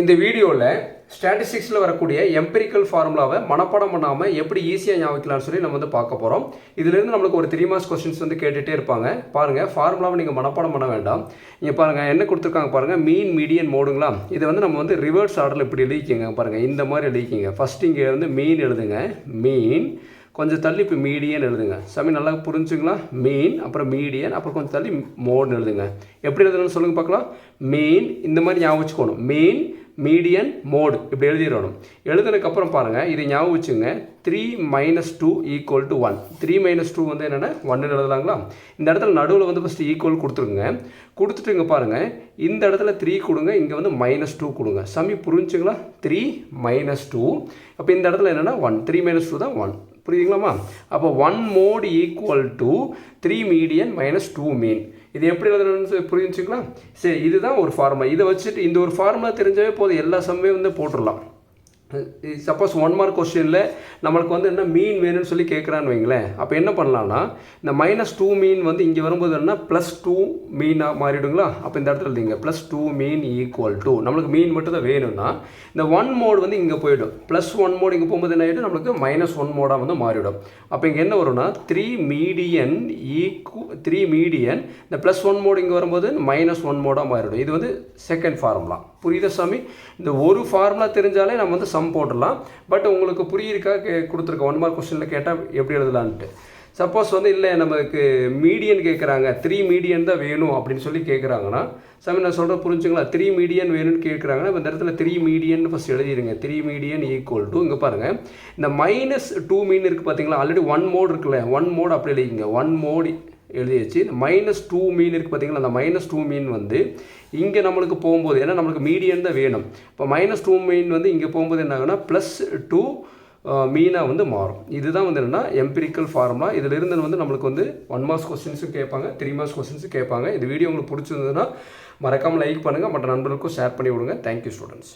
இந்த வீடியோவில் ஸ்டாட்டிஸ்டிக்ஸில் வரக்கூடிய எம்பிரிக்கல் ஃபார்முலாவை மனப்பாடம் பண்ணாமல் எப்படி ஈஸியாக ஞாபகிக்கலாம்னு சொல்லி நம்ம வந்து பார்க்க போகிறோம். இதிலிருந்து நம்மளுக்கு ஒரு 3 மார்க்ஸ் கொஸ்டின்ஸ் வந்து கேட்டுகிட்டே இருப்பாங்க. பாருங்கள், ஃபார்முலாவை நீங்கள் மனப்பாடம் பண்ண வேண்டாம். இங்கே பாருங்கள் என்ன கொடுத்துருக்காங்க பாருங்கள், மீன் மீடியன் மோடுங்களா. இதை வந்து நம்ம வந்து ரிவர்ஸ் ஆர்டரில் இப்படி எழுதிக்கிங்க. பாருங்கள் இந்த மாதிரி எழுதிக்கிங்க. ஃபஸ்ட் இங்கே வந்து மீன் எழுதுங்க, மீன். கொஞ்சம் தள்ளி இப்போ மீடியன் எழுதுங்க. சாமி நல்லா புரிஞ்சுங்களா? மீன், அப்புறம் மீடியன், அப்புறம் கொஞ்சம் தள்ளி மோடுன்னு எழுதுங்க. எப்படி எழுதுறதுன்னு சொல்லுங்கள் பார்க்கலாம். மீன் இந்த மாதிரி ஞாபகம் வச்சுக்கணும். மீன் மீடியன் மோடு இப்படி எழுதிடணும். எழுதுனதுக்கப்புறம் பாருங்கள், இது ஞாபகம் வச்சுங்க. 3 - 2 = 1. 3 - 2 வந்து என்னென்னா 1 எழுதலாங்களா. இந்த இடத்துல நடுவில் வந்து ஃபஸ்ட்டு ஈக்குவல் கொடுத்துருங்க. கொடுத்துட்டு இங்கே பாருங்கள், இந்த இடத்துல 3 கொடுங்க, இங்கே வந்து -2 கொடுங்க. சமி புரிஞ்சுங்களா? 3 - 2. அப்போ இந்த இடத்துல என்னென்னா 1. 3 - 2 தான் 1. புரியுதுங்களாம்மா? அப்போ 1 மோடு = 3 மீடியன் -2 மீன். இது எப்படி எழுதணும்னு புரிஞ்சுங்களா? சரி, இதுதான் ஒரு ஃபார்முலா. இதை வச்சுட்டு இந்த ஒரு ஃபார்முலா தெரிஞ்சாவே போதும், எல்லா சம்மையும் வந்து போட்டுடலாம். சப்போஸ் 1 மார்க் கொஸ்டினில் நம்மளுக்கு வந்து என்ன மீன் வேணும்னு சொல்லி கேட்குறான்னு வைங்களேன். அப்போ என்ன பண்ணலான்னா, இந்த -2 மீன் வந்து இங்கே வரும்போது என்ன +2 மீனாக மாறிடுங்களா. அப்போ இந்த இடத்துல இல்லைங்க +2 மீன் = நம்மளுக்கு மீன் மட்டும் தான் வேணும்னா இந்த 1 மோடு வந்து இங்கே போயிடும். +1 மோடு இங்கே போகும்போது என்ன ஆகிடும், நம்மளுக்கு -1 மோடாக வந்து மாறிடும். அப்போ இங்கே என்ன வரும்னா 3 மீடியன் இந்த +1 மோடு இங்கே வரும்போது -1 மோடாக மாறிடும். இது வந்து செகண்ட் ஃபார்முலா. புரியுதா சாமி? இந்த ஒரு ஃபார்முலா தெரிஞ்சாலே நம்ம வந்து சம் போட்டுடலாம். பட் உங்களுக்கு புரியிருக்காக கொடுத்துருக்க 1 மார்க் கொஸ்டினில் கேட்டால் எப்படி எழுதலான்ட்டு. சப்போஸ் வந்து இல்லை நமக்கு மீடியன் கேட்குறாங்க, 3 மீடியன் தான் வேணும் அப்படின்னு சொல்லி கேட்குறாங்கன்னா, சாமி நான் சொல்கிற புரிஞ்சுங்களா? 3 மீடியன் வேணும்னு கேட்குறாங்கன்னா இந்த இடத்துல 3 மீடியன் ஃபஸ்ட் எழுதிடுங்க. 3 மீடியன் = இங்கே பாருங்கள், இந்த -2 மீன் இருக்குது பார்த்தீங்களா. ஆல்ரெடி 1 மோடு இருக்குல்ல, 1 மோடு அப்படி எழுதிங்க. 1 மோடு எழுதியாச்சு. இந்த -2 மீன் இருக்குது பார்த்தீங்களா. அந்த -2 மீன் வந்து இங்கே நம்மளுக்கு போகும்போது, ஏன்னா நம்மளுக்கு மீடியன் தான் வேணும். இப்போ -2 மீன் வந்து இங்கே போகும்போது என்ன ஆகுனா +2 மீனாக வந்து மாறும். இதுதான் வந்து என்னென்னா எம்பிரிக்கல் ஃபார்முலா. இதிலிருந்து வந்து நம்மளுக்கு வந்து 1 மார்க்ஸ் கொஸ்டின்ஸும் கேட்பாங்க, 3 மார்க்ஸ் கொஸ்டின்ஸும் கேட்பாங்க. இந்த வீடியோ உங்களுக்கு பிடிச்சிருந்ததுன்னா மறக்காமல் லைக் பண்ணுங்கள், மற்ற நண்பர்களுக்கும் ஷேர் பண்ணி விடுங்க. Thank you students.